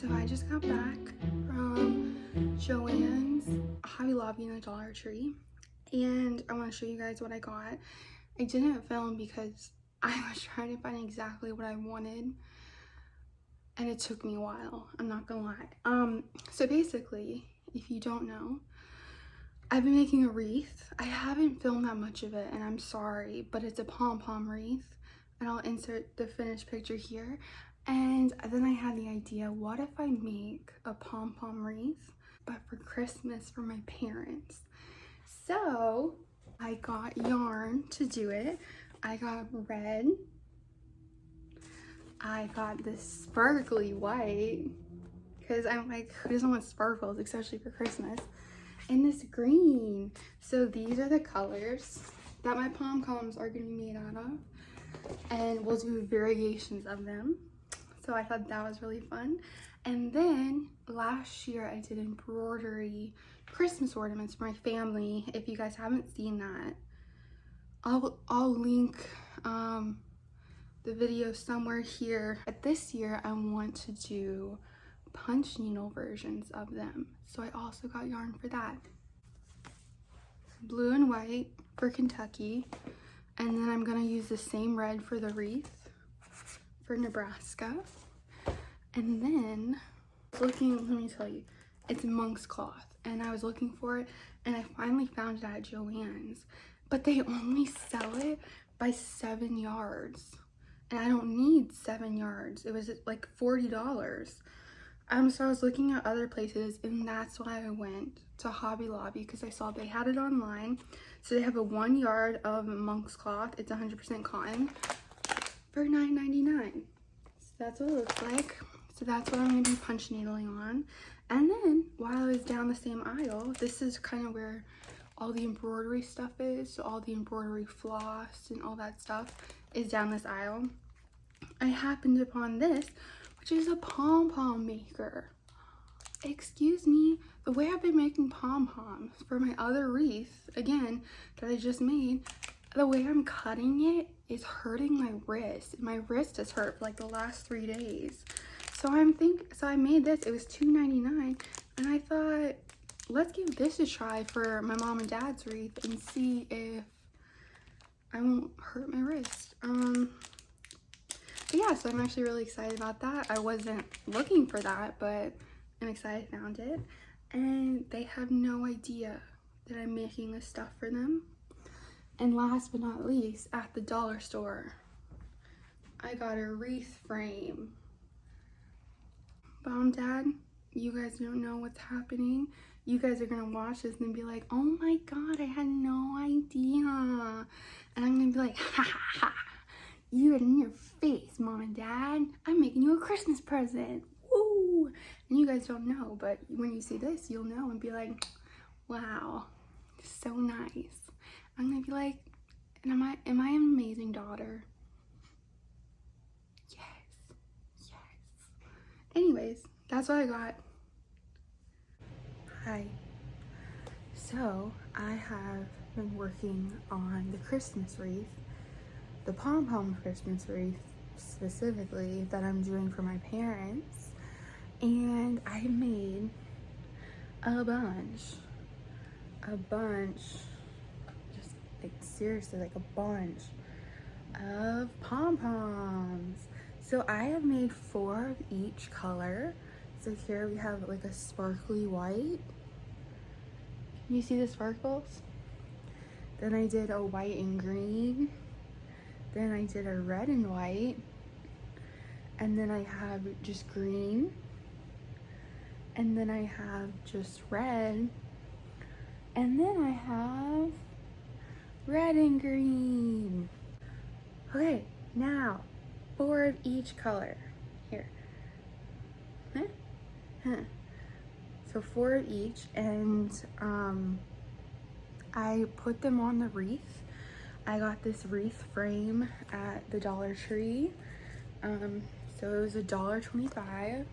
So I just got back from Joann's, Hobby Lobby, and the Dollar Tree, and I want to show you guys what I got. I didn't film because I was trying to find exactly what I wanted, and it took me a while, I'm not gonna lie. So basically, if you don't know, I've been making a wreath. I haven't filmed that much of it, and I'm sorry, but it's a pom-pom wreath, and I'll insert the finished picture here. And then I had the idea, what if I make a pom-pom wreath, but for Christmas for my parents? So I got yarn to do it. I got red. I got this sparkly white, because I'm like, who doesn't want sparkles, especially for Christmas? And this green. So these are the colors that my pom-poms are gonna be made out of, and we'll do variations of them. So I thought that was really fun. And then last year I did embroidery Christmas ornaments for my family. If you guys haven't seen that, I'll link the video somewhere here. But this year I want to do punch needle versions of them, so I also got yarn for that. Blue and white for Kentucky, and then I'm gonna use the same red for the wreath for Nebraska. And then let me tell you, it's monk's cloth, and I was looking for it, and I finally found it at Joann's, but they only sell it by 7 yards, and I don't need 7 yards. It was like $40. So I was looking at other places, and that's why I went to Hobby Lobby, because I saw they had it online. So they have a 1 yard of monk's cloth. It's 100% cotton for $9.99. So that's what it looks like. So that's what I'm going to be punch needling on. And then while I was down the same aisle, this is kind of where all the embroidery stuff is. So all the embroidery floss and all that stuff is down this aisle. I happened upon this, which is a pom-pom maker. Excuse me, the way I've been making pom-poms for my other wreath, again, that I just made, the way I'm cutting it is hurting my wrist. My wrist has hurt for like the last 3 days. So I made this. It was $2.99, and I thought, let's give this a try for my mom and dad's wreath and see if I won't hurt my wrist. But yeah, so I'm actually really excited about that. I wasn't looking for that, but I'm excited I found it. And they have no idea that I'm making this stuff for them. And last but not least, at the dollar store, I got a wreath frame. Mom, Dad, you guys don't know what's happening. You guys are gonna watch this and be like, oh my God, I had no idea. And I'm gonna be like, ha ha ha. You in your face, Mom and Dad. I'm making you a Christmas present. Woo! And you guys don't know, but when you see this, you'll know and be like, wow, so nice. I'm gonna be like, and am I an amazing daughter? Yes. Anyways, that's what I got. Hi. So I have been working on the Christmas wreath, the pom-pom Christmas wreath specifically, that I'm doing for my parents, and I made a bunch, just like seriously, like a bunch of pom-poms. So I have made 4 of each color. So here we have like a sparkly white. Can you see the sparkles? Then I did a white and green. Then I did a red and white. And then I have just green. And then I have just red. And then I have red and green. Okay, now 4 of each color. Here. So 4 of each, and I put them on the wreath. I got this wreath frame at the Dollar Tree. So it was $1.25.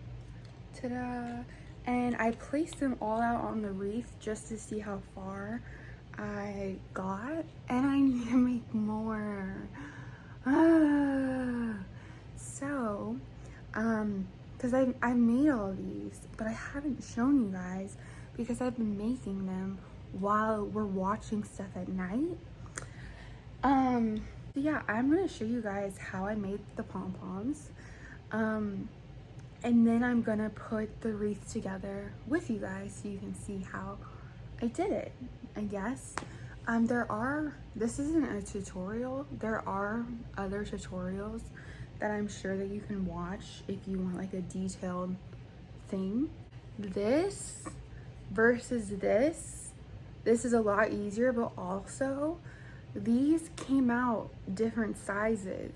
Ta-da! And I placed them all out on the wreath just to see how far I got, and I need to make more. So because I've made all these, but I haven't shown you guys because I've been making them while we're watching stuff at night. So yeah, I'm gonna show you guys how I made the pom-poms. And then I'm gonna put the wreath together with you guys so you can see how I did it, I guess. This isn't a tutorial. There are other tutorials that I'm sure that you can watch if you want like a detailed thing. This versus this is a lot easier, but also these came out different sizes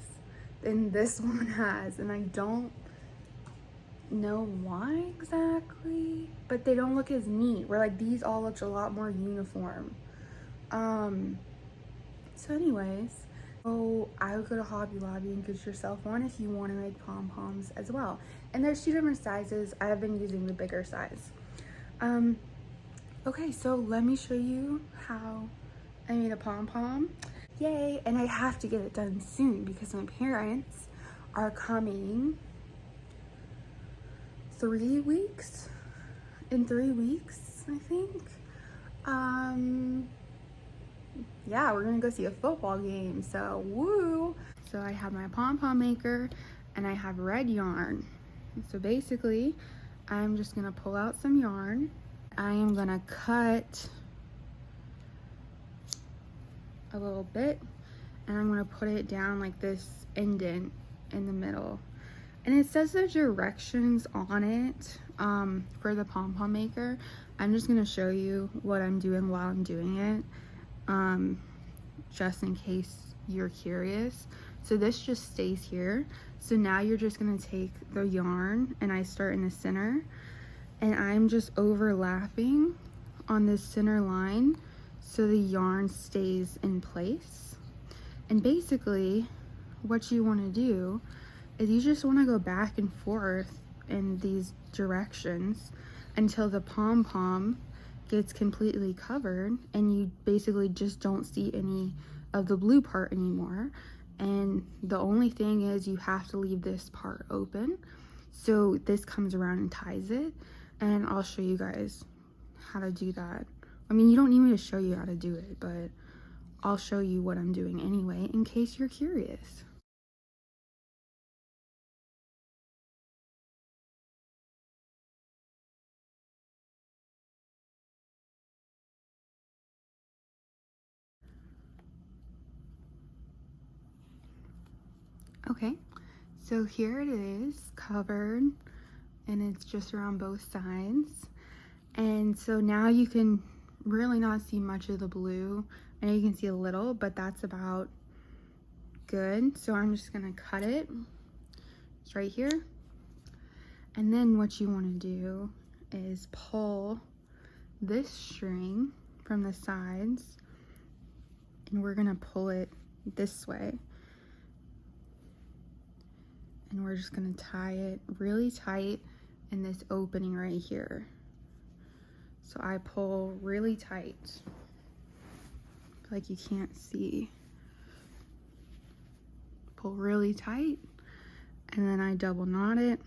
than this one has, and I don't know why exactly, but they don't look as neat, where like these all look a lot more uniform. So anyways, I would go to Hobby Lobby and get yourself one if you want to make pom-poms as well. And there's 2 different sizes. I've been using the bigger size. Okay, so let me show you how I made a pom-pom. Yay! And I have to get it done soon because my parents are coming 3 weeks? In 3 weeks, I think. Yeah, we're gonna go see a football game, so woo! So I have my pom-pom maker and I have red yarn. So basically, I'm just gonna pull out some yarn. I am gonna cut a little bit and I'm gonna put it down like this indent in the middle. And it says the directions on it for the pom-pom maker. I'm just gonna show you what I'm doing while I'm doing it, just in case you're curious. So this just stays here. So now you're just gonna take the yarn, and I start in the center, and I'm just overlapping on this center line so the yarn stays in place. And basically what you want to do is you just want to go back and forth in these directions until the pom-pom gets completely covered and you basically just don't see any of the blue part anymore. And the only thing is you have to leave this part open. So this comes around and ties it, and I'll show you guys how to do that. I mean, you don't need me to show you how to do it, but I'll show you what I'm doing anyway in case you're curious. Okay, so here it is covered, and it's just around both sides. And so now you can really not see much of the blue. I know you can see a little, but that's about good. So I'm just gonna cut it. It's right here. And then what you want to do is pull this string from the sides, and we're gonna pull it this way. And we're just gonna tie it really tight in this opening right here. So I pull really tight, like you can't see. Pull really tight, and then I double knot it.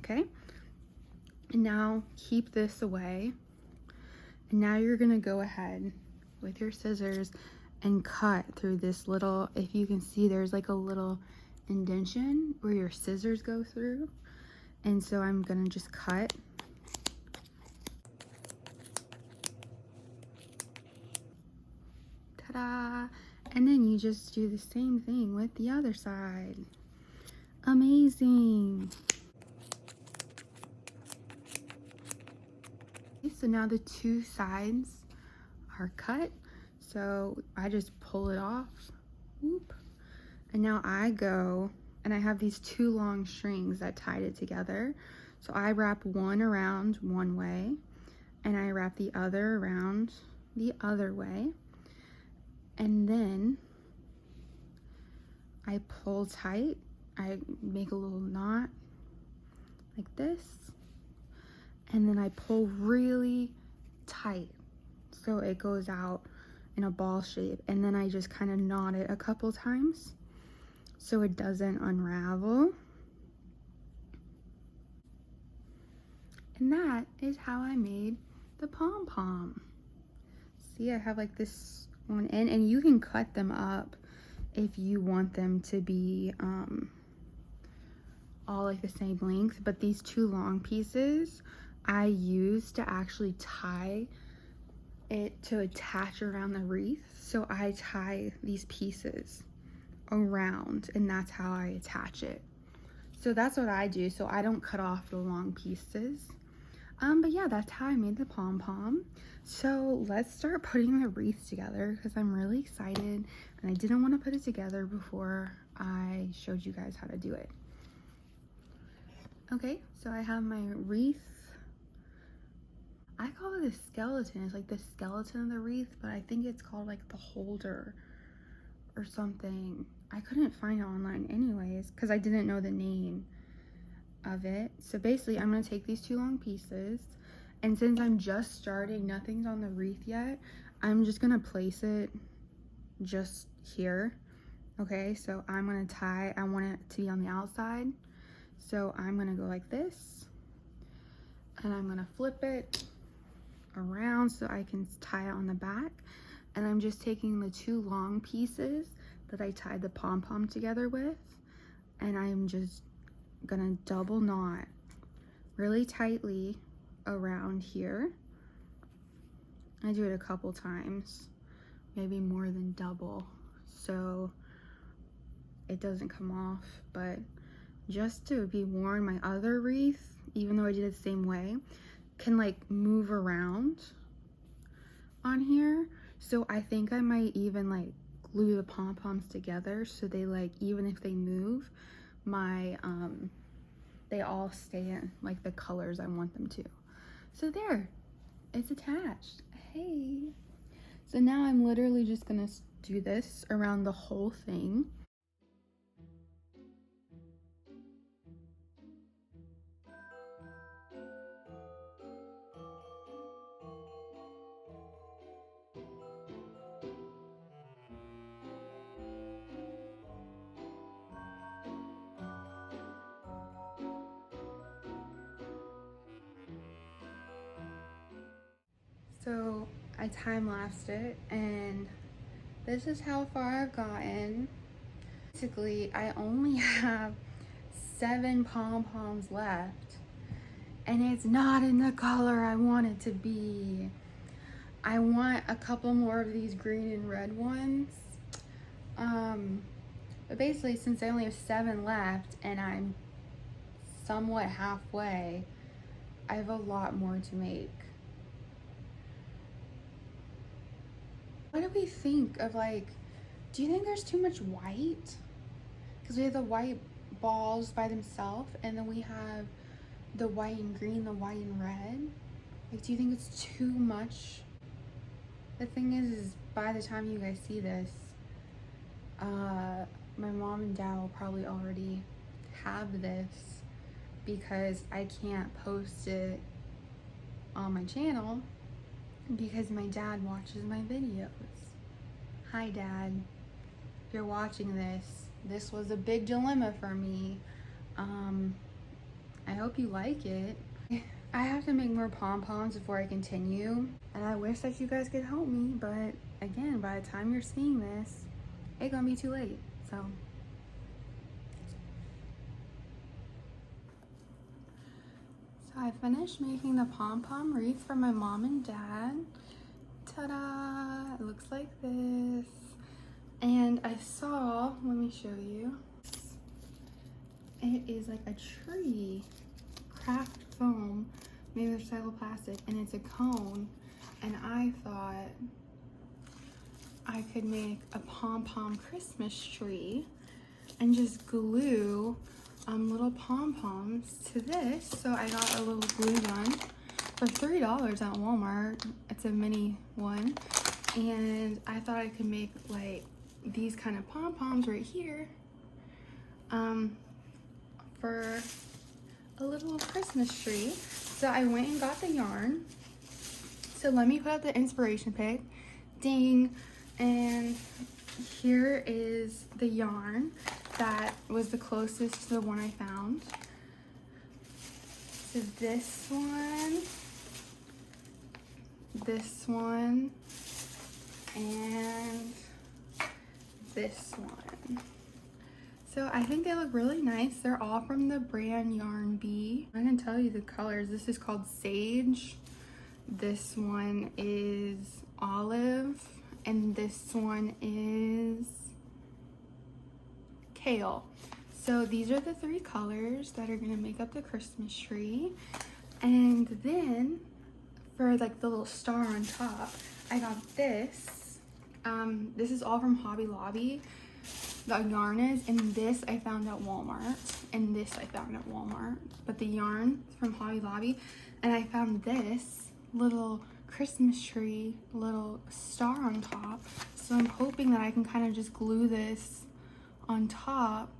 Okay, and now keep this away. And now you're gonna go ahead with your scissors and cut through this little, if you can see, there's like a little indentation where your scissors go through. And so I'm gonna just cut. Ta-da! And then you just do the same thing with the other side. Amazing! So now the 2 sides are cut. So I just pull it off. Whoop. And now I go, and I have these 2 long strings that tied it together. So I wrap one around one way, and I wrap the other around the other way. And then I pull tight. I make a little knot like this. And then I pull really tight so it goes out in a ball shape, and then I just kind of knot it a couple times so it doesn't unravel. And that is how I made the pom-pom. See, I have like this one in, and you can cut them up if you want them to be all like the same length, but these two long pieces I use to actually tie it to attach around the wreath. So I tie these pieces around, and that's how I attach it. So that's what I do, so I don't cut off the long pieces. But yeah, that's how I made the pom-pom. So let's start putting the wreath together, because I'm really excited and I didn't want to put it together before I showed you guys how to do it. Okay, so I have my wreath. I call it a skeleton. It's like the skeleton of the wreath, but I think it's called like the holder or something. I couldn't find it online anyways because I didn't know the name of it. So basically I'm going to take these two long pieces, and since I'm just starting, nothing's on the wreath yet, I'm just going to place it just here. Okay, so I'm going to tie, I want it to be on the outside, so I'm going to go like this, and I'm going to flip it around so I can tie it on the back. And I'm just taking the two long pieces that I tied the pom-pom together with, and I'm just gonna double knot really tightly around here. I do it a couple times, maybe more than double, so it doesn't come off. But just to be warned, my other wreath, even though I did it the same way, can like move around on here. So I think I might even like glue the pom-poms together so they like, even if they move, my they all stay in like the colors I want them to. So there, it's attached. Hey, so now I'm literally just gonna do this around the whole thing. So I time-lapsed it, and this is how far I've gotten. Basically, I only have 7 pom-poms left, and it's not in the color I want it to be. I want a couple more of these green and red ones. But basically, since I only have 7 left and I'm somewhat halfway, I have a lot more to make. What do we think of, like, do you think there's too much white? Because we have the white balls by themselves, and then we have the white and green, the white and red. Like, do you think it's too much? The thing is by the time you guys see this, my mom and dad will probably already have this, because I can't post it on my channel because my dad watches my videos. Hi Dad, if you're watching this was a big dilemma for me. I hope you like it. I have to make more pom-poms before I continue, and I wish that you guys could help me, but again, by the time you're seeing this, it's gonna be too late. So I finished making the pom-pom wreath for my mom and dad. Ta-da! It looks like this. And I saw, let me show you. It is like a tree, craft foam, made with recycled plastic, and it's a cone. And I thought I could make a pom-pom Christmas tree and just glue little pom-poms to this. So I got a little glue gun for $3 at Walmart. It's a mini one, and I thought I could make like these kind of pom-poms right here for a little Christmas tree. So I went and got the yarn. So let me put up the inspiration pic ding. And here is the yarn that was the closest to the one I found. So this one, and this one. So I think they look really nice. They're all from the brand Yarn Bee. I can tell you the colors. This is called Sage. This one is Olive. And this one is Kale. So these are the 3 colors that are gonna make up the Christmas tree. And then for like the little star on top, I got this. This is all from Hobby Lobby. The yarn is, and this I found at Walmart, and this I found at Walmart. But the yarn is from Hobby Lobby, and I found this little Christmas tree, little star on top. So I'm hoping that I can kind of just glue this on top,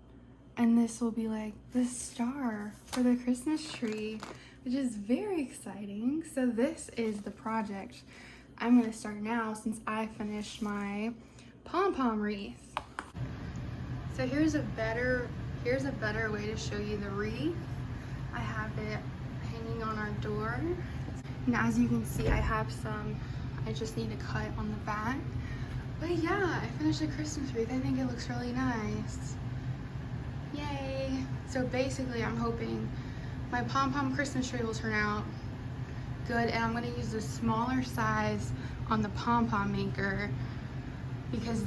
and this will be like the star for the Christmas tree, which is very exciting. So this is the project I'm gonna start now since I finished my pom-pom wreath. So here's a better way to show you the wreath. I have it hanging on our door. And as you can see, I just need to cut on the back. But yeah, I finished the Christmas wreath. I think it looks really nice. Yay. So basically, I'm hoping my pom-pom Christmas tree will turn out good. And I'm gonna use the smaller size on the pom-pom maker because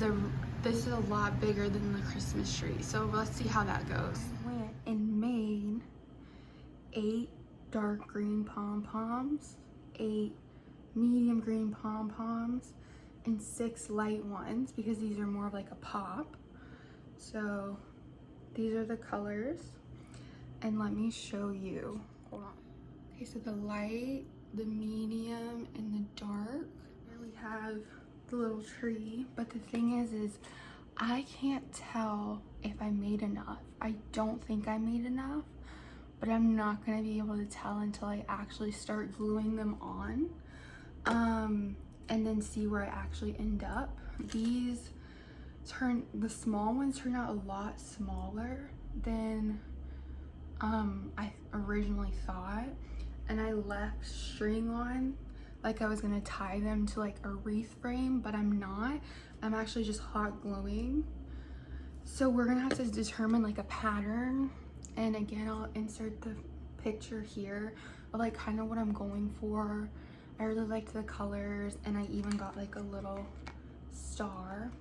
this is a lot bigger than the Christmas tree. So let's see how that goes. I went and made 8 dark green pom-poms, 8 medium green pom-poms, and 6 light ones because these are more of like a pop. So these are the colors, and let me show you. Hold on. Okay, so the light, the medium, and the dark. Here we have the little tree, but the thing is I can't tell if I made enough. I don't think I made enough, but I'm not gonna be able to tell until I actually start gluing them on, and then see where I actually end up. The small ones turn out a lot smaller than I originally thought, and I left string on like I was gonna tie them to like a wreath frame, but I'm not. I'm actually just hot gluing. So we're gonna have to determine like a pattern, and again I'll insert the picture here of like kind of what I'm going for. I really liked the colors, and I even got like a little star.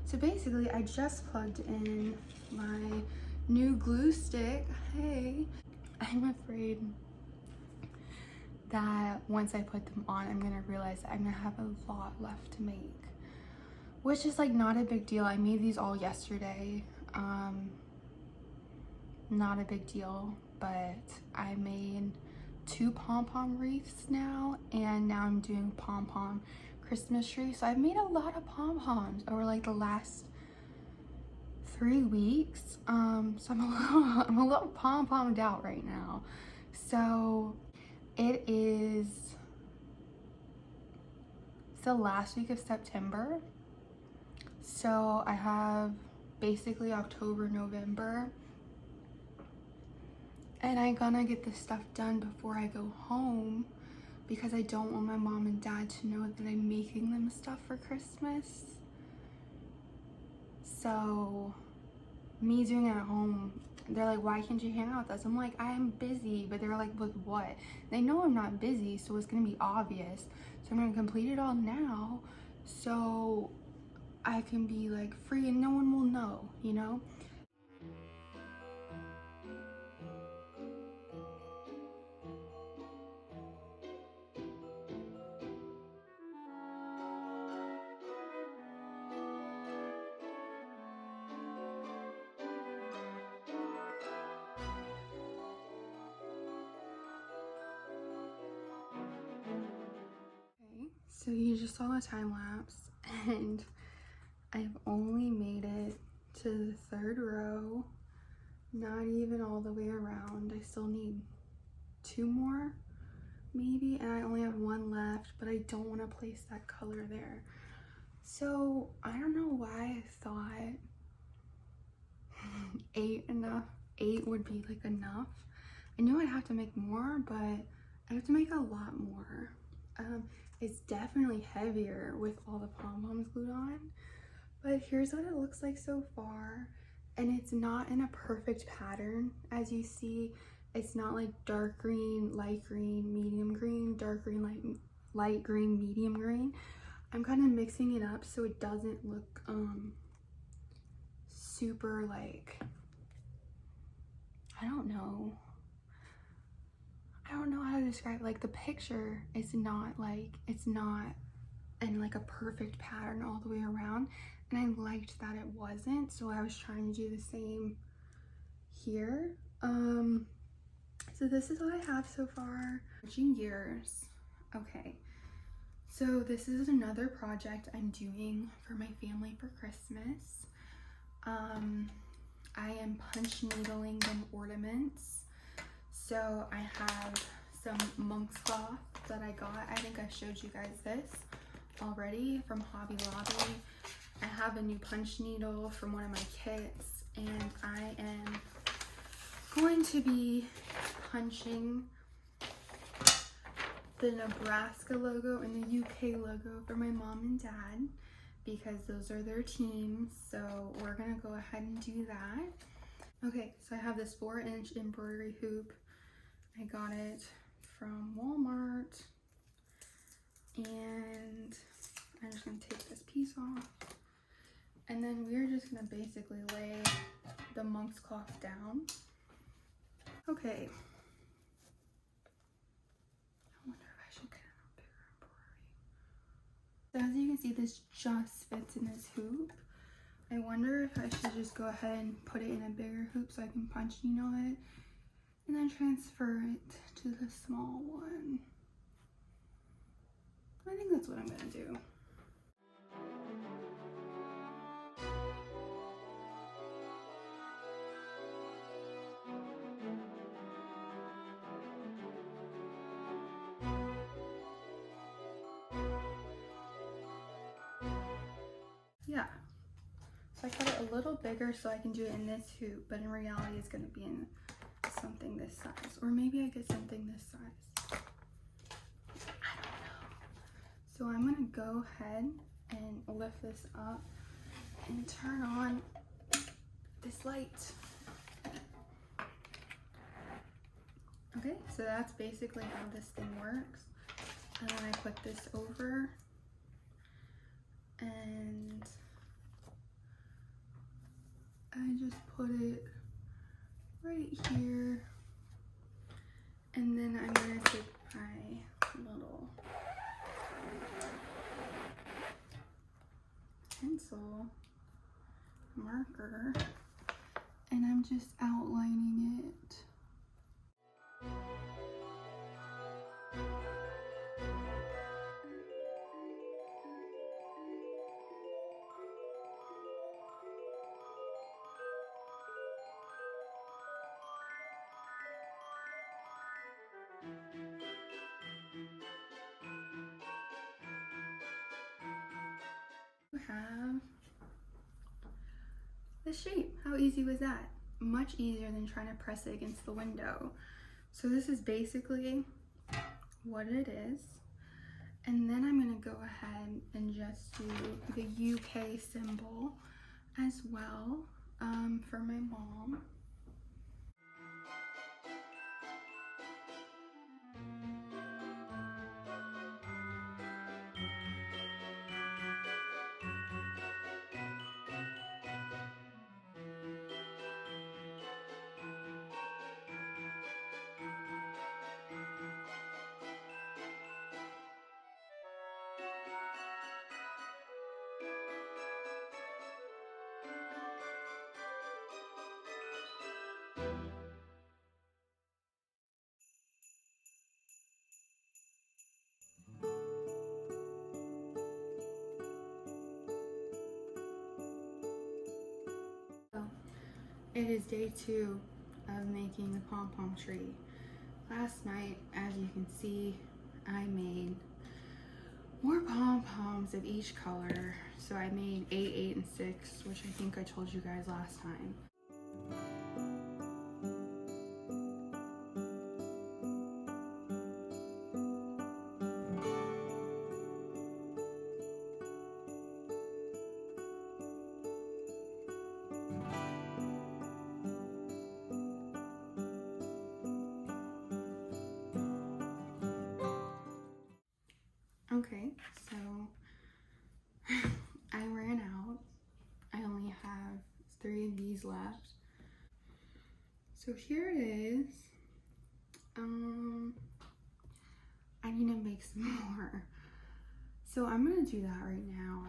So basically I just plugged in my new glue stick. Hey, I'm afraid that once I put them on, I'm gonna realize that I'm gonna have a lot left to make, which is like not a big deal. I made these all yesterday. Not a big deal, but I made 2 pom-pom wreaths now, and now I'm doing pom-pom Christmas tree. So I've made a lot of pom-poms over like the last 3 weeks. So I'm a little pom-pommed out right now. So it's the last week of September. So I have basically October, November. And I'm gonna get this stuff done before I go home because I don't want my mom and dad to know that I'm making them stuff for Christmas. So me doing it at home, they're like, why can't you hang out with us? I'm like, I am busy. But they're like, with what? They know I'm not busy, so it's gonna be obvious. So I'm gonna complete it all now so I can be like free and no one will know, you know? So you just saw a time lapse, and I've only made it to the 3rd row, not even all the way around. I still need 2 more maybe, and I only have one left, but I don't want to place that color there. So I don't know why I thought 8 would be like enough. I knew I'd have to make more, but I have to make a lot more. It's definitely heavier with all the pom-poms glued on, but here's what it looks like so far. And it's not in a perfect pattern. As you see, it's not like dark green, light green, medium green, dark green, light green, medium green. I'm kind of mixing it up so it doesn't look super like, I don't know how to describe it. Like the picture is not like, it's not in like a perfect pattern all the way around, and I liked that it wasn't, so I was trying to do the same here. So this is what I have so far. Switching gears. Okay, so this is another project I'm doing for my family for Christmas. I am punch needling them ornaments. So I have some monk's cloth that I got. I think I showed you guys this already from Hobby Lobby. I have a new punch needle from one of my kits, and I am going to be punching the Nebraska logo and the UK logo for my mom and dad because those are their teams. So we're gonna go ahead and do that. Okay, so I have this 4-inch embroidery hoop. I got it from Walmart, and I'm just gonna take this piece off, and then we're just gonna basically lay the monk's cloth down. Okay. I wonder if I should get a bigger embroidery. So as you can see, this just fits in this hoop. I wonder if I should just go ahead and put it in a bigger hoop so I can punch needle it, and then transfer it to the small one. I think that's what I'm gonna do. Yeah, so I cut it a little bigger so I can do it in this hoop, but in reality it's gonna be in something this size, or maybe I get something this size. I don't know. So I'm gonna go ahead and lift this up and turn on this light. Okay, so that's basically how this thing works. And then I put this over, and I just put it right here, and then I'm gonna take my little pencil marker, and I'm just outlining it. Have the shape. How easy was that? Much easier than trying to press it against the window. So this is basically what it is. And then I'm gonna go ahead and just do the UK symbol as well for my mom. So it is day 2 of making the pom-pom tree. last night, as you can see, I made more pom-poms of each color. So I made 8, 8, and 6, which I think I told you guys last time. Okay, so I ran out. I only have 3 of these left. So here it is. I need to make some more. So I'm gonna do that right now.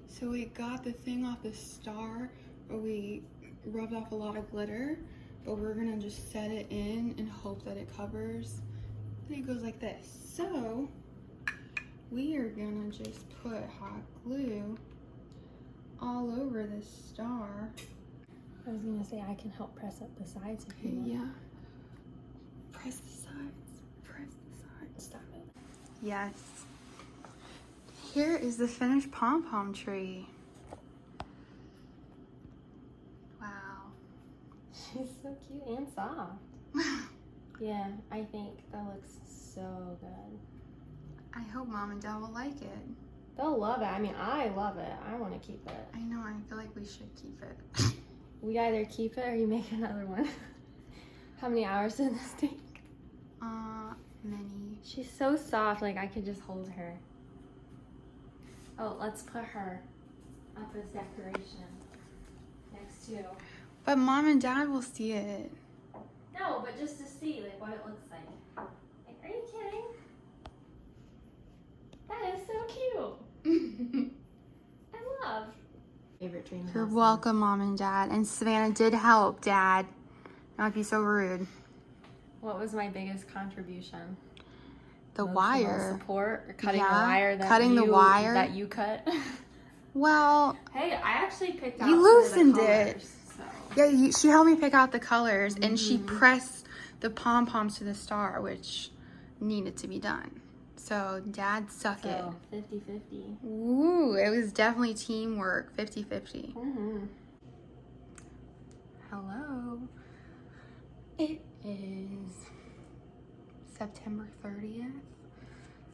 So we got the thing off the star, but we rubbed off a lot of glitter, but we're gonna just set it in and hope that it covers. And it goes like this. So we are gonna just put hot glue all over this star. I was gonna say I can help press up the sides if you want. Yeah. Press the sides. Press the sides. Stop it. Yes. Here is the finished pom-pom tree. Wow. She's so cute and soft. Yeah, I think that looks so good. I hope Mom and Dad will like it. They'll love it. I mean, I love it. I want to keep it. I know, I feel like we should keep it. We either keep it or you make another one. How many hours did this take? Many. She's so soft, like I could just hold her. Oh, let's put her up as decoration next to. But Mom and Dad will see it. No, but just to see like what it looks like. Like, are you kidding? That is so cute. I love. Favorite dream house. You're welcome, Mom and Dad. And Savannah did help, Dad. Not be so rude. What was my biggest contribution? The Emotional wire. Support or cutting Yeah, the wire that cutting the wire. that you cut. Well, Hey, I actually picked out you some loosened of the it. colors, so. Yeah, she helped me pick out the colors, and she pressed the pom-poms to the star, which needed to be done. So Dad suck it. So 50-50. Ooh, it was definitely teamwork, 50-50. Hello. It is September 30th,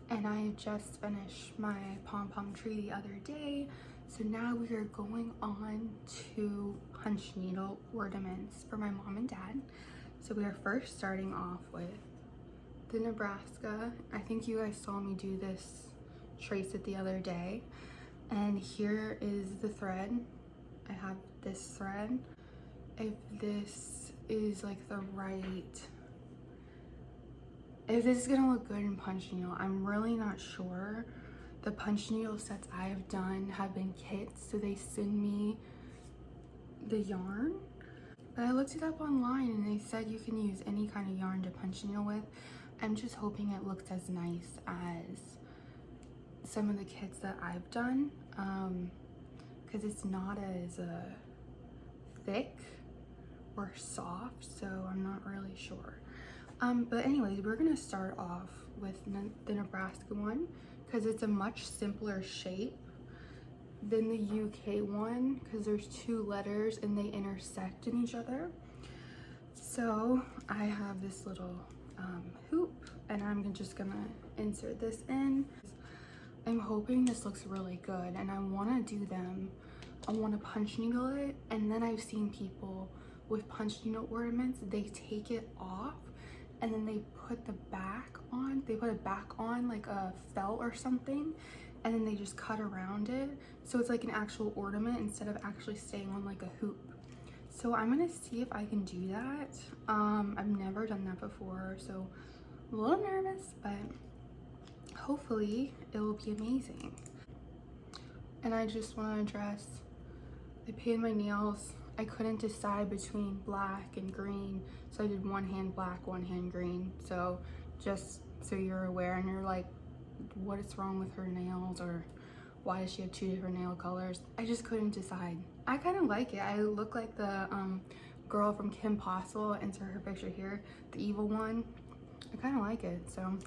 and I just finished my pom-pom tree the other day. So now we are going on to punch needle ornaments for my mom and dad. So we are first starting off with the Nebraska. I think you guys saw me do this, trace it the other day. And here is the thread. I have this thread. If this is like the right, if this is gonna look good in punch needle, I'm really not sure. The punch needle sets I have done have been kits, so they send me the yarn. But I looked it up online and they said you can use any kind of yarn to punch needle with. I'm just hoping it looks as nice as some of the kits that I've done, because it's not as thick or soft, so I'm not really sure. But anyways, we're gonna start off with the Nebraska one because it's a much simpler shape than the UK one, because there's 2 letters and they intersect in each other. So I have this little hoop, and I'm just gonna insert this in. I'm hoping this looks really good, and I want to do them. I want to punch needle it, and then I've seen people with punch needle ornaments, they take it off and then they put the back on. They put it back on like a felt or something, and then they just cut around it, so it's like an actual ornament instead of actually staying on like a hoop. So I'm gonna see if I can do that. I've never done that before, so a little nervous, but hopefully it will be amazing. And I just want to address, I painted my nails. I couldn't decide between black and green, so I did one hand black, one hand green. So just so you're aware, and you're like, what is wrong with her nails, or why does she have 2 different nail colors? I just couldn't decide. I kind of like it. I look like the girl from Kim Possible. Insert her picture here, the evil one. I kind of like it, so.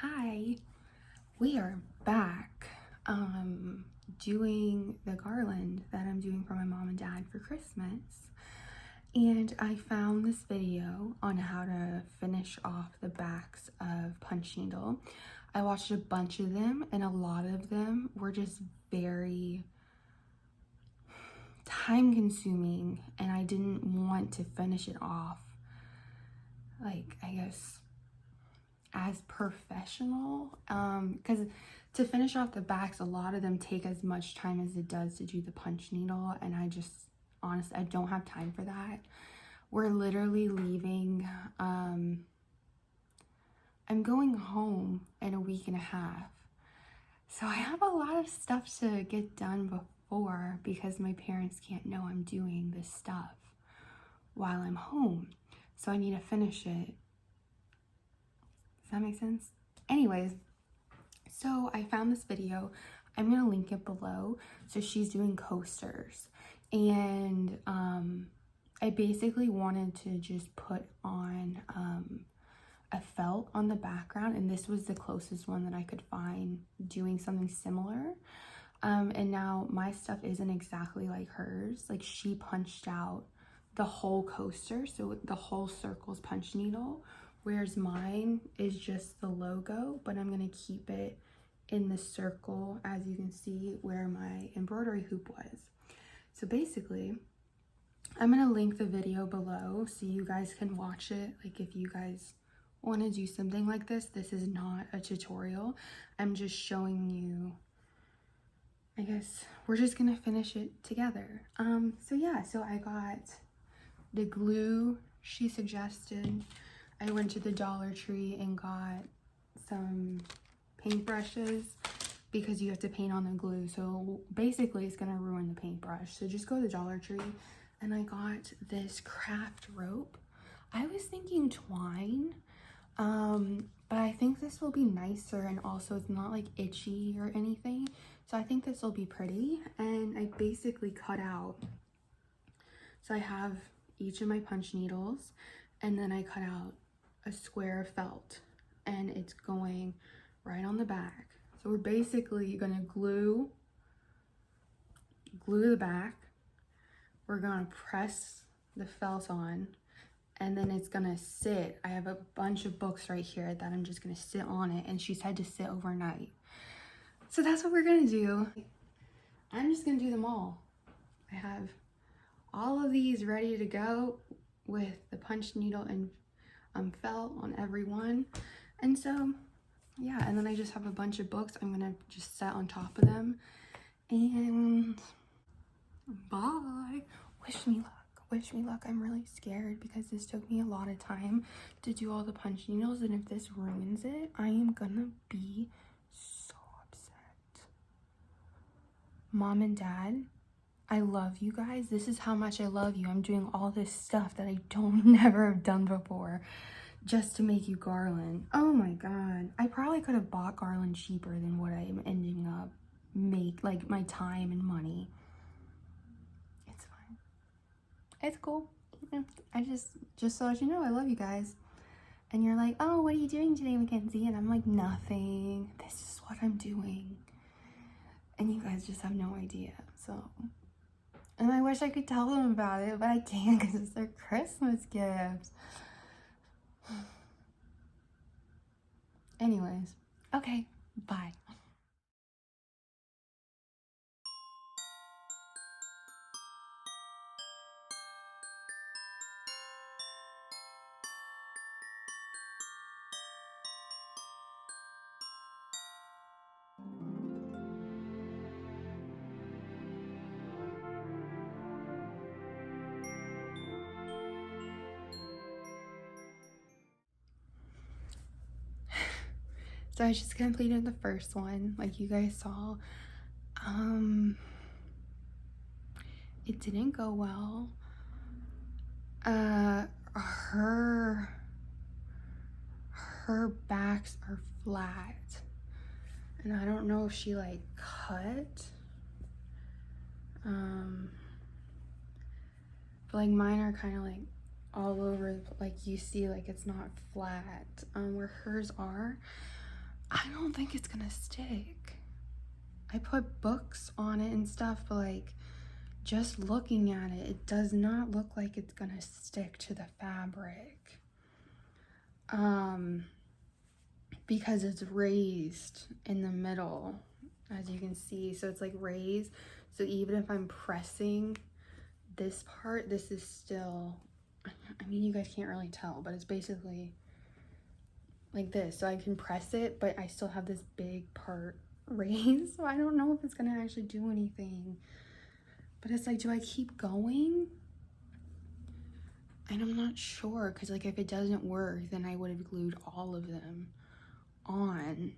Hi, we are back doing the garland that I'm doing for my mom and dad for Christmas. And I found this video on how to finish off the backs of punch needle. I watched a bunch of them, and a lot of them were just very time consuming, and I didn't want to finish it off, like, I guess, as professional, because to finish off the backs, a lot of them take as much time as it does to do the punch needle, and I just, honestly, I don't have time for that. We're literally leaving, I'm going home in a week and a half, so I have a lot of stuff to get done before, because my parents can't know I'm doing this stuff while I'm home, so I need to finish it. Does that make sense? Anyways, so I found this video. I'm gonna link it below. So she's doing coasters, and I basically wanted to just put on a felt on the background, and this was the closest one that I could find doing something similar. And now my stuff isn't exactly like hers. Like, she punched out the whole coaster, so the whole circle's punch needle, whereas mine is just the logo, but I'm gonna keep it in the circle, as you can see, where my embroidery hoop was. So basically, I'm gonna link the video below so you guys can watch it. Like, if you guys want to do something like this, this is not a tutorial. I'm just showing you, I guess, we're just gonna finish it together. So yeah, so I got the glue she suggested. I went to the Dollar Tree and got some paintbrushes. because you have to paint on the glue. So basically it's gonna ruin the paintbrush. So just go to the Dollar Tree, and I got this craft rope. I was thinking twine, but I think this will be nicer, and also it's not like itchy or anything. So I think this will be pretty. And I basically cut out, so I have each of my punch needles, and then I cut out a square of felt, and it's going right on the back. So we're basically gonna glue the back. We're gonna press the felt on, and then it's gonna sit. I have a bunch of books right here that I'm just gonna sit on it, and she said to sit overnight. So that's what we're gonna do. I'm just gonna do them all. I have all of these ready to go with the punch needle and felt on every one. And so yeah, and then I just have a bunch of books I'm gonna just set on top of them. And bye. Wish me luck. Wish me luck. I'm really scared because this took me a lot of time to do all the punch needles, and if this ruins it, I am gonna be so upset. Mom and Dad, I love you guys. This is how much I love you. I'm doing all this stuff that I don't never have done before just to make you garland. Oh my god. I probably could have bought garland cheaper than what I'm ending up like my time and money. It's fine. It's cool. I just so that you know, I love you guys. And you're like, oh, what are you doing today, Mackenzie? And I'm like, nothing. This is what I'm doing. And you guys just have no idea. So, and I wish I could tell them about it, but I can't because it's their Christmas gifts. Anyways, okay, bye. So I just completed the first one, like you guys saw. It didn't go well. Her backs are flat, and I don't know if she like cut. But like mine are kind of like all over, like you see, like it's not flat. Where hers are, I don't think it's gonna stick. I put books on it and stuff, but like just looking at it, it does not look like it's gonna stick to the fabric. Because it's raised in the middle, as you can see. So it's like raised. So even if I'm pressing this part, this is still, I mean, you guys can't really tell, but it's basically like this. So I can press it, but I still have this big part raised. So I don't know if it's gonna actually do anything. But it's like, do I keep going? And I'm not sure, because like if it doesn't work, then I would have glued all of them on.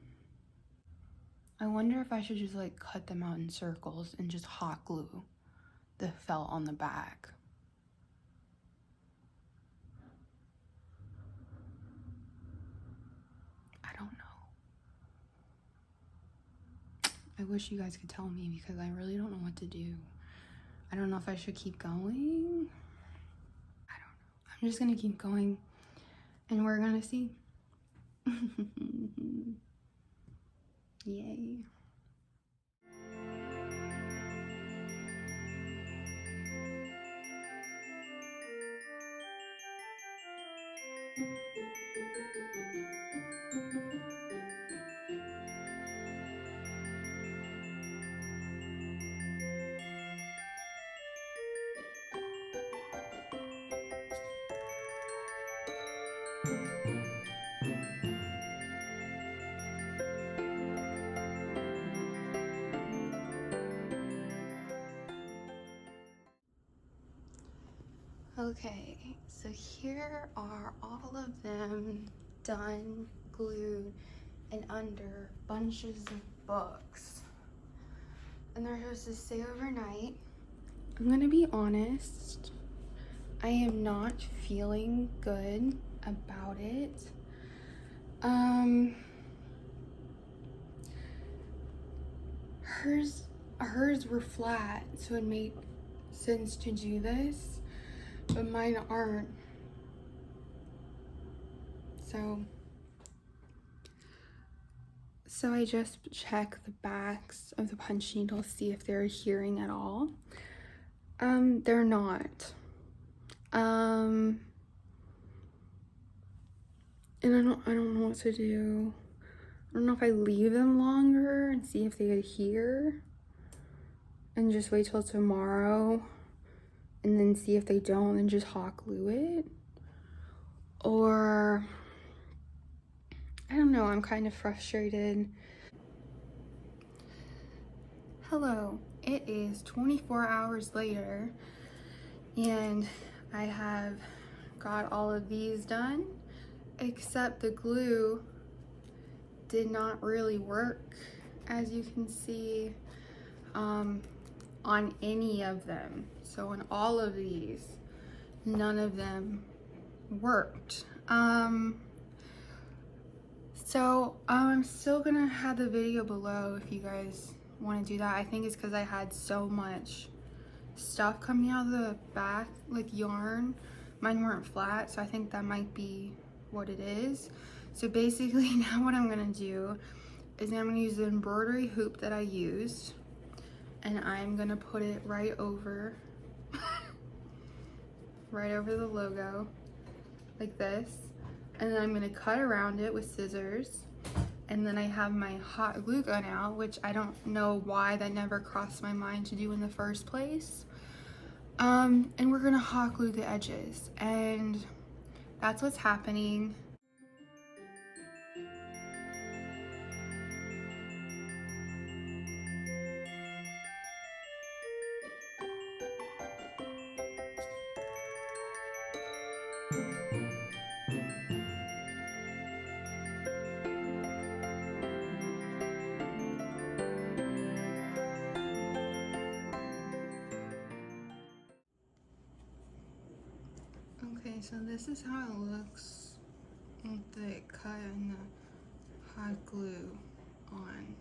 I wonder if I should just like cut them out in circles and just hot glue the felt on the back. I don't know. I wish you guys could tell me, because I really don't know what to do. I don't know if I should keep going. I don't know. I'm just gonna keep going and we're gonna see. Yay. Okay, so here are all of them done, glued, and under bunches of books. And they're supposed to stay overnight. I'm gonna be honest, I am not feeling good about it. Hers were flat, so it made sense to do this, but mine aren't. So I just check the backs of the punch needles, see if they're adhering at all. They're not. And I don't know what to do. I don't know if I leave them longer and see if they adhere and just wait till tomorrow and then see if they don't and just hot glue it. Or I don't know, I'm kind of frustrated. Hello, it is 24 hours later and I have got all of these done, except the glue did not really work, as you can see, on any of them. So on all of these, none of them worked. So I'm still gonna have the video below if you guys want to do that. I think it's because I had so much stuff coming out of the back, like yarn. Mine weren't flat, so I think that might be what it is. So basically now what I'm gonna do is I'm gonna use the embroidery hoop that I used, and I'm gonna put it right over the logo like this, and then I'm gonna cut around it with scissors. And then I have my hot glue gun out, which I don't know why that never crossed my mind to do in the first place. And we're gonna hot glue the edges, and that's what's happening. Okay, so this is how it looks with the cut and the hot glue on.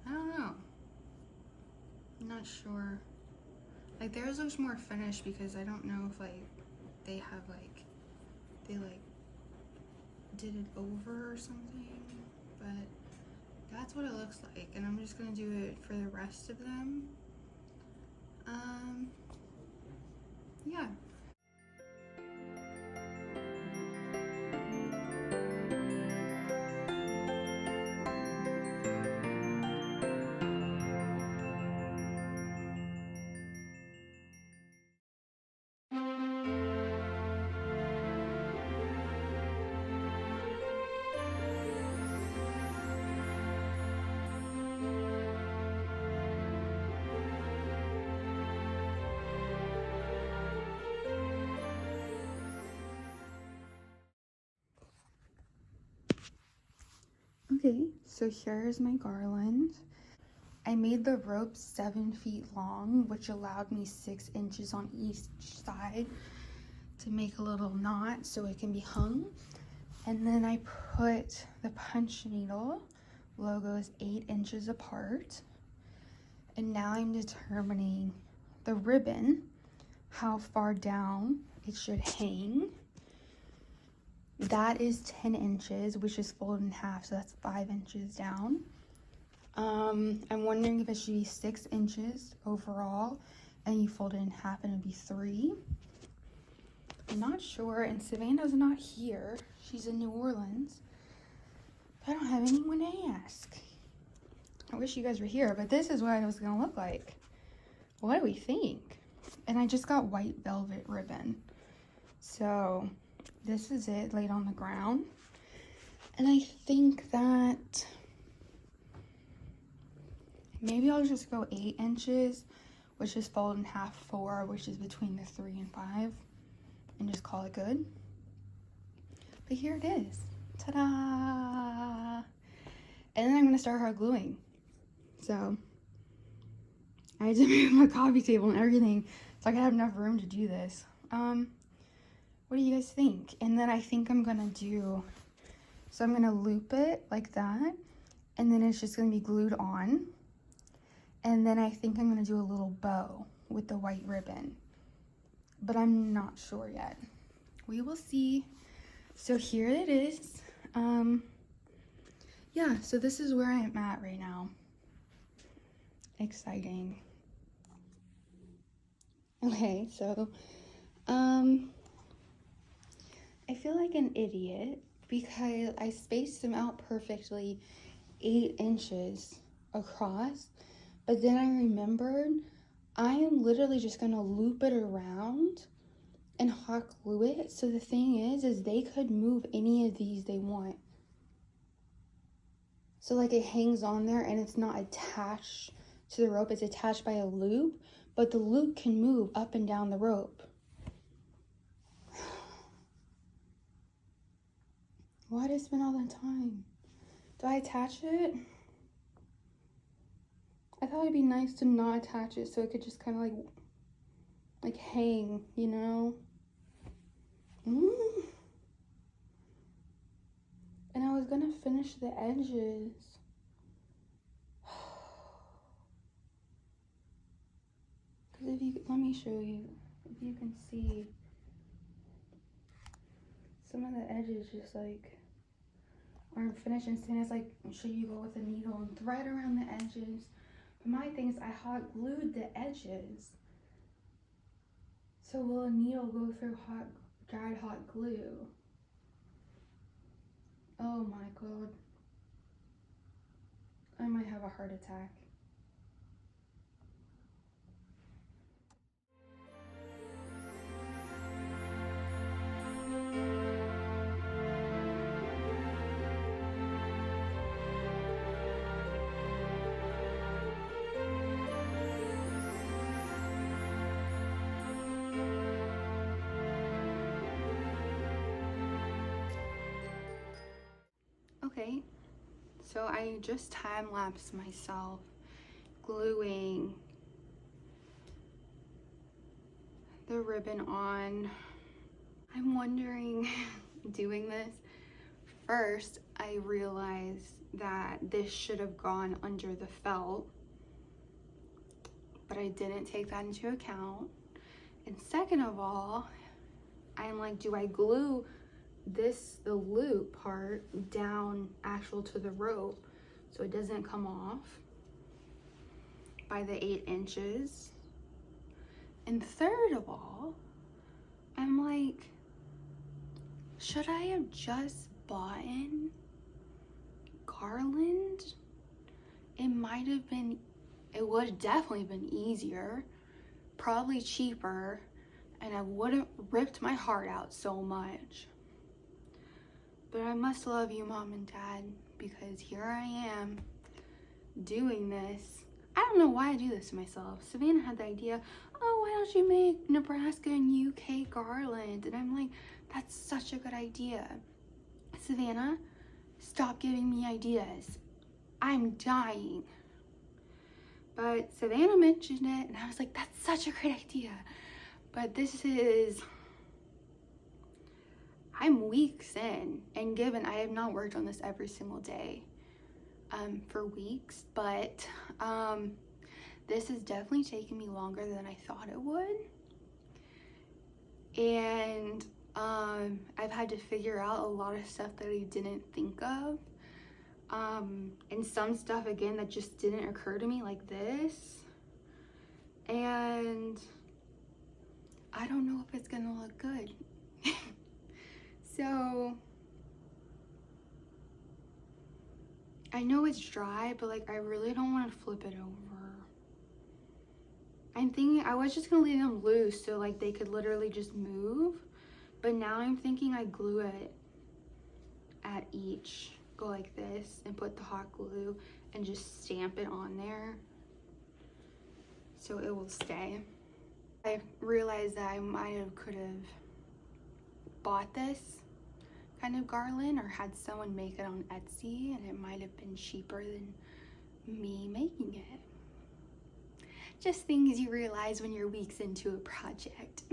I don't know. I'm not sure. Like theirs looks more finished because I don't know if like they have like, they like did it over or something, but that's what it looks like. And I'm just gonna do it for the rest of them. Yeah. Okay, so here's my garland. I made the rope 7 feet long, which allowed me 6 inches on each side to make a little knot so it can be hung. And then I put the punch needle logos 8 inches apart. And now I'm determining the ribbon, how far down it should hang. That is 10 inches, which is folded in half, so that's 5 inches down. I'm wondering if it should be 6 inches overall, and you fold it in half and it'd be 3. I'm not sure, and Savannah's not here. She's in New Orleans. I don't have anyone to ask. I wish you guys were here, but this is what it was gonna look like. What do we think? And I just got white velvet ribbon. So this is it laid on the ground. And I think that maybe I'll just go 8 inches, which is fold in half 4, which is between the 3 and 5, and just call it good. But here it is. Ta-da! And then I'm gonna start hot gluing. So I had to move my coffee table and everything so I could have enough room to do this. What do you guys think? And then I think I'm gonna do, so I'm gonna loop it like that, and then it's just gonna be glued on. And then I think I'm gonna do a little bow with the white ribbon, but I'm not sure yet. We will see. So here it is. Yeah, so this is where I'm at right now. Exciting. Okay, so I feel like an idiot because I spaced them out perfectly 8 inches across, but then I remembered I am literally just gonna loop it around and hot glue it. So the thing is they could move any of these they want. So like it hangs on there and it's not attached to the rope, it's attached by a loop, but the loop can move up and down the rope. Why did I spend all that time? Do I attach it? I thought it'd be nice to not attach it so it could just kind of like hang, you know? And I was gonna finish the edges. Because if you, let me show you, if you can see, some of the edges just like aren't finished. And Santa's like, should you go with a needle and thread around the edges? But my thing is I hot glued the edges. So will a needle go through dried hot glue? Oh my god. I might have a heart attack. Okay, so I just time-lapsed myself gluing the ribbon on. I'm wondering, doing this, first I realized that this should have gone under the felt, but I didn't take that into account. And second of all, I'm like, do I glue the loop part down actual to the rope so it doesn't come off by the 8 inches? And third of all, I'm like, should I have just bought in garland? It might have been, it would have definitely been easier, probably cheaper, and I wouldn't ripped my heart out so much. But I must love you, Mom and Dad, because here I am doing this. I don't know why I do this to myself. Savannah had the idea, oh, why don't you make Nebraska and UK garland? And I'm like, that's such a good idea. Savannah, stop giving me ideas. I'm dying. But Savannah mentioned it, and I was like, that's such a great idea. But this is, I'm weeks in, and given I have not worked on this every single day for weeks, but this is definitely taking me longer than I thought it would. And I've had to figure out a lot of stuff that I didn't think of. And some stuff, again, that just didn't occur to me, like this. And I don't know if it's gonna look good. So I know it's dry, but like I really don't want to flip it over. I'm thinking I was just gonna leave them loose so like they could literally just move, but now I'm thinking I glue it at each, go like this and put the hot glue and just stamp it on there so it will stay. I realized that I could have bought this kind of garland or had someone make it on Etsy, and it might have been cheaper than me making it. Just things you realize when you're weeks into a project.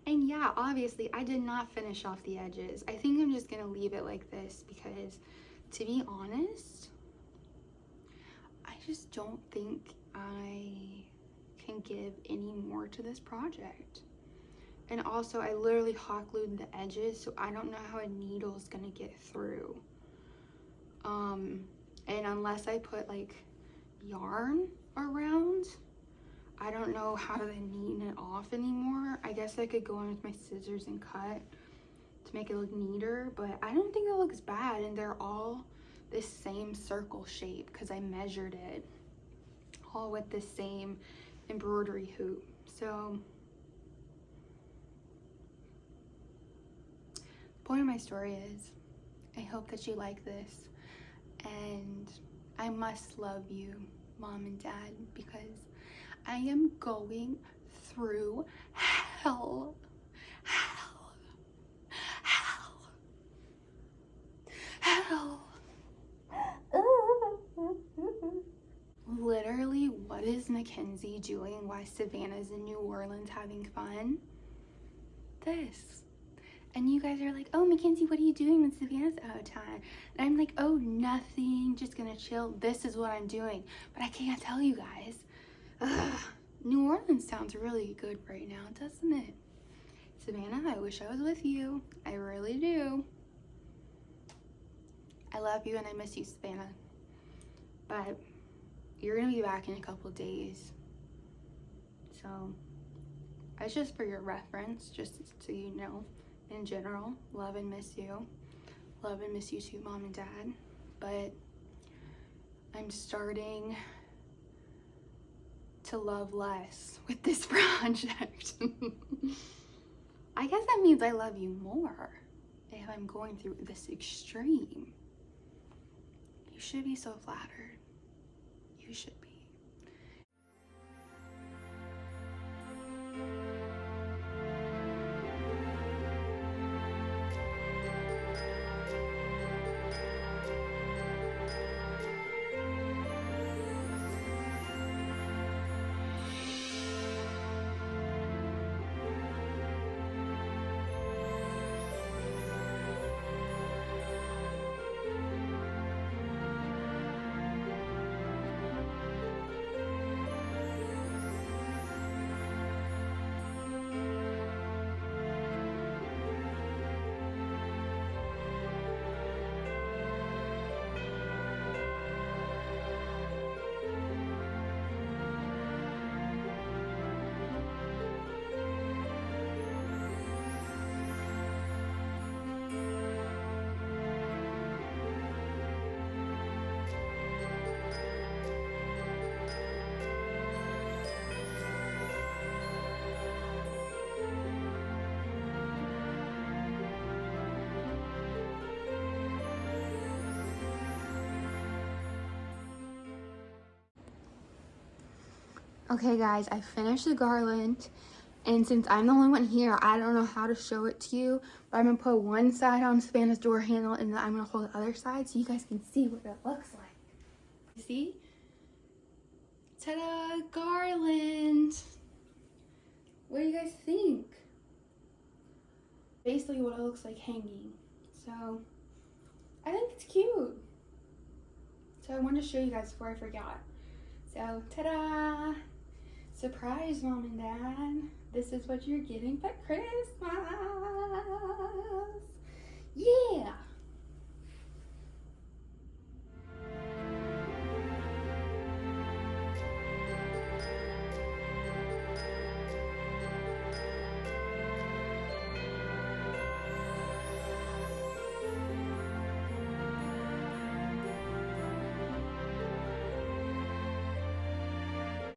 And yeah, obviously I did not finish off the edges. I think I'm just gonna leave it like this because, to be honest, I just don't think I can give any more to this project. And also, I literally hot glued the edges, so I don't know how a needle is gonna get through. And unless I put like yarn around, I don't know how to neaten it off anymore. I guess I could go in with my scissors and cut to make it look neater, but I don't think it looks bad, and they're all this same circle shape because I measured it all with the same embroidery hoop. So the point of my story is, I hope that you like this, and I must love you, Mom and Dad, because I am going through hell. Literally, what is Mackenzie doing while Savannah's in New Orleans having fun? This. And you guys are like, oh, Mackenzie, what are you doing when Savannah's out of town? And I'm like, oh, nothing, just gonna chill. This is what I'm doing. But I can't tell you guys. Ugh. New Orleans sounds really good right now, doesn't it? Savannah, I wish I was with you. I really do. I love you and I miss you, Savannah. But you're gonna be back in a couple days. So it's just for your reference, just so you know. In general, love and miss you. Love and miss you too, Mom and Dad. But I'm starting to love less with this project. I guess that means I love you more if I'm going through this extreme. You should be so flattered. You should be. Okay guys, I finished the garland, and since I'm the only one here, I don't know how to show it to you, but I'm gonna put one side on Savannah's door handle and then I'm gonna hold the other side so you guys can see what it looks like. You see? Ta-da! Garland! What do you guys think? Basically what it looks like hanging. So, I think it's cute. So I wanted to show you guys before I forgot. So, ta-da! Surprise, Mom and Dad. This is what you're getting for Christmas. Yeah!